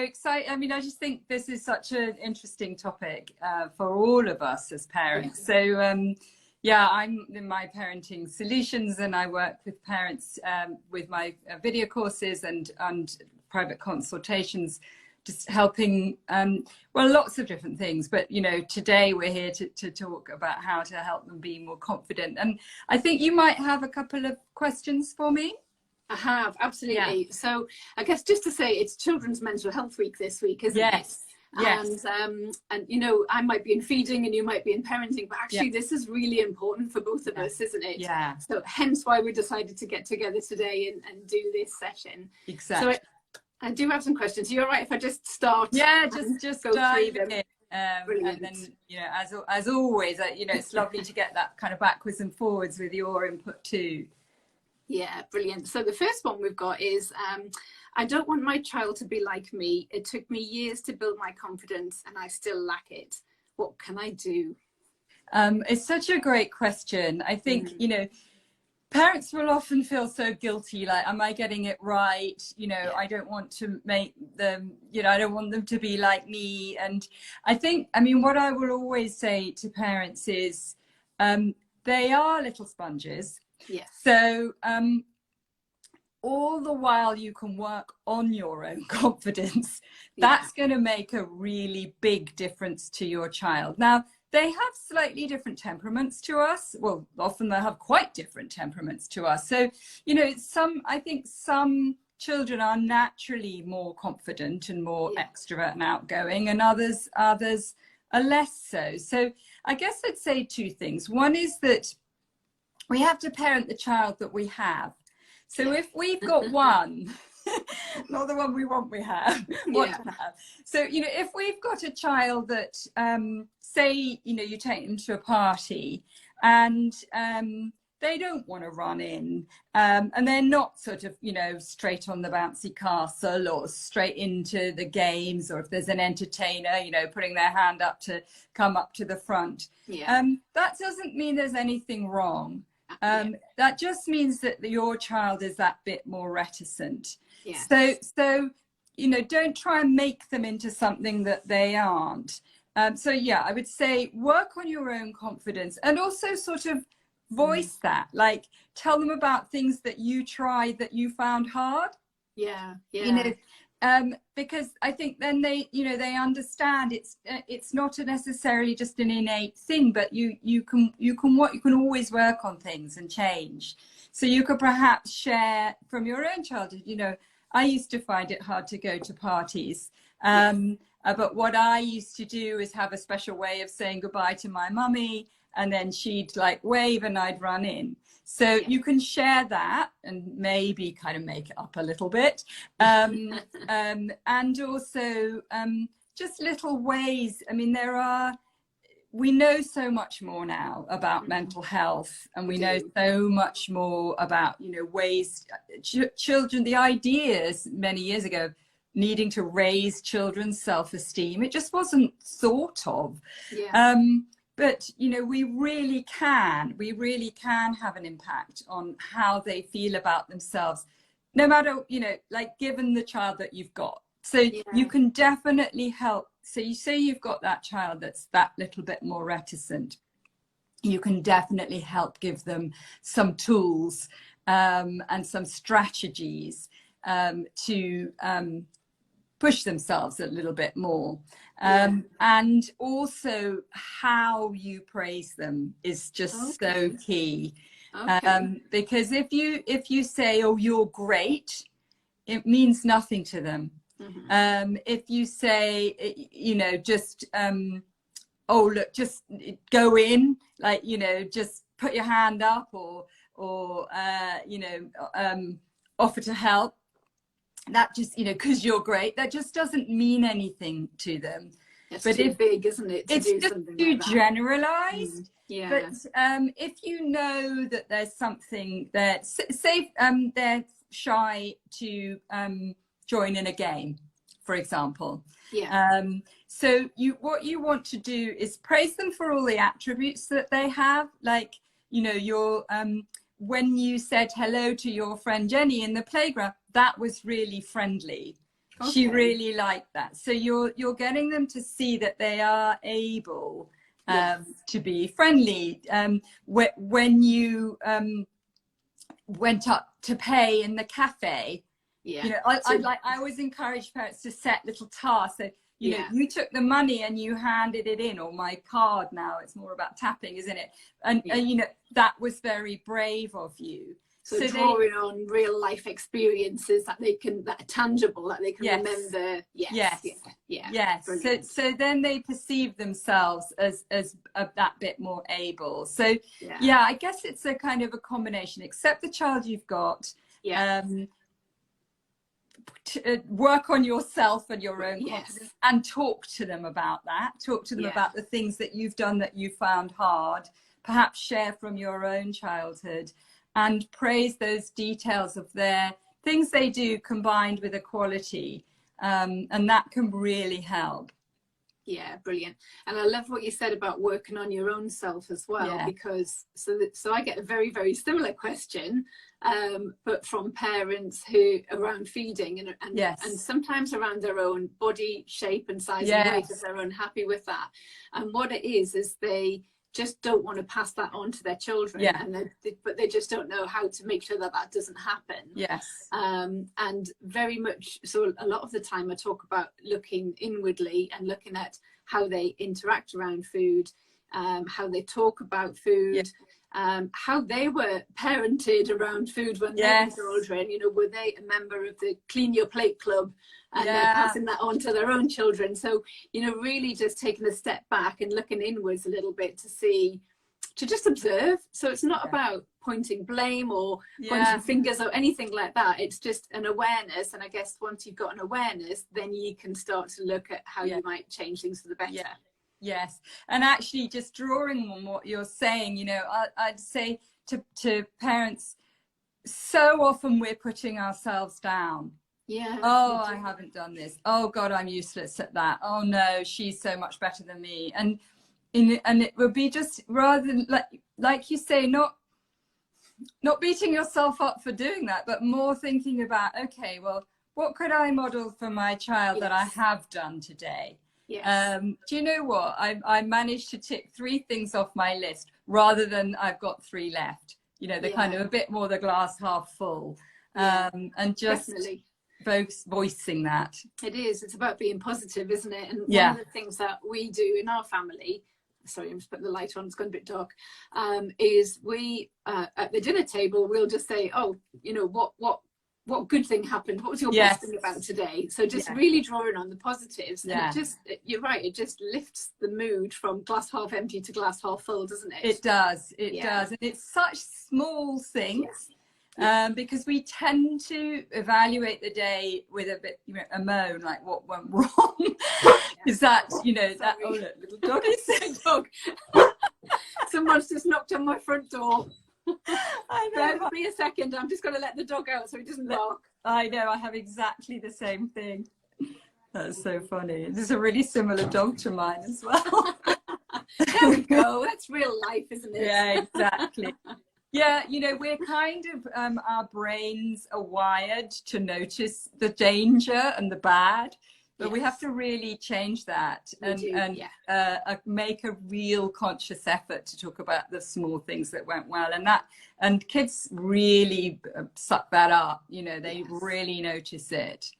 excited. I mean, I just think this is such an interesting topic for all of us as parents. So yeah, I'm in my parenting solutions, and I work with parents with my video courses and private consultations, just helping, well, lots of different things. But, you know, today we're here to talk about how to help them be more confident. And I think you might have a couple of questions for me. I have, absolutely. Yeah. So I guess just to say, it's Children's Mental Health Week this week, isn't it? Yes. And you know, I might be in feeding and you might be in parenting, but actually this is really important for both of us, isn't it? Yeah. So hence why we decided to get together today and do this session. Exactly. So I do have some questions. Are you all right if I just start? Yeah, just go through them. Brilliant. And then, you know, as always, you know, it's lovely to get that kind of backwards and forwards with your input too. Yeah, brilliant. So the first one we've got is, I don't want my child to be like me. It took me years to build my confidence and I still lack it. What can I do? It's such a great question. I think, you know, parents will often feel so guilty, like, am I getting it right? You know, I don't want to make them, you know, I don't want them to be like me. And I think, I mean, what I will always say to parents is they are little sponges. Yes. So all the while you can work on your own confidence, that's going to make a really big difference to your child. Now, they have slightly different temperaments to us. Well, often they have quite different temperaments to us. So, you know, I think some children are naturally more confident and more extrovert and outgoing, and others are less so. So I guess I'd say two things. One is that we have to parent the child that we have. So if we've got one, not the one we want to have. So, you know, if we've got a child that, say, you know, you take them to a party and they don't want to run in, and they're not sort of, you know, straight on the bouncy castle or straight into the games, or if there's an entertainer, you know, putting their hand up to come up to the front. That doesn't mean there's anything wrong. That just means that your child is that bit more reticent. So, you know, don't try and make them into something that they aren't. So yeah, I would say work on your own confidence, and also sort of voice that, like tell them about things that you tried that you found hard. You know, because I think then they, you know, they understand it's not necessarily just an innate thing, but you can always work on things and change. So you could perhaps share from your own childhood. You know, I used to find it hard to go to parties, but what I used to do is have a special way of saying goodbye to my mummy, and then she'd like wave and I'd run in. So you can share that and maybe kind of make it up a little bit. And also just little ways. I mean, we know so much more now about mental health, and we know so much more about, you know, ways, children, the ideas many years ago, needing to raise children's self-esteem. It just wasn't thought of. But, you know, we really can have an impact on how they feel about themselves, no matter, you know, like given the child that you've got. So you can definitely help. So you say you've got that child that's that little bit more reticent. You can definitely help give them some tools and some strategies to push themselves a little bit more. And also how you praise them is just so key. Because if you say, oh, you're great, it means nothing to them. If you say, you know, just oh, look, just go in, like, you know, just put your hand up, or you know, offer to help, that just, you know, because you're great, that just doesn't mean anything to them. It's too big, isn't it? It's just too generalized. But if you know that there's something that, say they're shy to join in a game, for example. So what you want to do is praise them for all the attributes that they have. Like, you know, when you said hello to your friend Jenny in the playground, that was really friendly. Okay. She really liked that. So you're getting them to see that they are able to be friendly. When you went up to pay in the cafe, you know, I always encourage parents to set little tasks. So, you know, you took the money and you handed it in, or my card now, it's more about tapping, isn't it? And you know, that was very brave of you. So drawing on real life experiences that are tangible, that they can remember. Yes. So then they perceive themselves as that bit more able. So I guess it's a kind of a combination. Accept the child you've got. Work on yourself and your own confidence, and talk to them about that. Talk to them about the things that you've done that you found hard. Perhaps share from your own childhood, and praise those details of their things they do combined with equality. And that can really help. Yeah, brilliant. And I love what you said about working on your own self as well, because so I get a very, very similar question, but from parents who around feeding and sometimes around their own body shape and size and weight, if they're unhappy with that. And what it is they just don't want to pass that on to their children, but they just don't know how to make sure that that doesn't happen. And very much so, a lot of the time I talk about looking inwardly and looking at how they interact around food, how they talk about food, how they were parented around food when they were children. You know, were they a member of the Clean Your Plate Club? And they're passing that on to their own children. So, you know, really just taking a step back and looking inwards a little bit to just observe. So it's not about pointing blame or pointing fingers or anything like that. It's just an awareness. And I guess once you've got an awareness, then you can start to look at how you might change things for the better. Yes. And actually just drawing on what you're saying, you know, I'd say to parents, so often we're putting ourselves down. I haven't done this. Oh God, I'm useless at that. Oh no, she's so much better than me. And it would be just, rather than like you say, not beating yourself up for doing that, but more thinking about, okay, well, what could I model for my child that I have done today? Do you know what? I managed to tick 3 things off my list rather than I've got 3 left. You know, they're kind of a bit more the glass half full. And just voicing that. It is. It's about being positive, isn't it? And one of the things that we do in our family, sorry, I'm just putting the light on, it's gone a bit dark, is we at the dinner table we'll just say, oh, you know, what good thing happened? What was your best thing about today? So just really drawing on the positives. And it just, you're right, it just lifts the mood from glass half empty to glass half full, doesn't it? It does. It does. And it's such small things. Because we tend to evaluate the day with a bit, you know, a moan, like what went wrong. Is that, you know, that look, little doggy said dog. Someone's just knocked on my front door. I know. Bear me a second, I'm just going to let the dog out so he doesn't bark. I know, I have exactly the same thing. That's so funny. This is a really similar dog to mine as well. There we go. That's real life, isn't it? Yeah, exactly. Yeah, you know, we're kind of, our brains are wired to notice the danger and the bad, but we have to really change that and make a real conscious effort to talk about the small things that went well. And kids really suck that up, you know, they really notice it.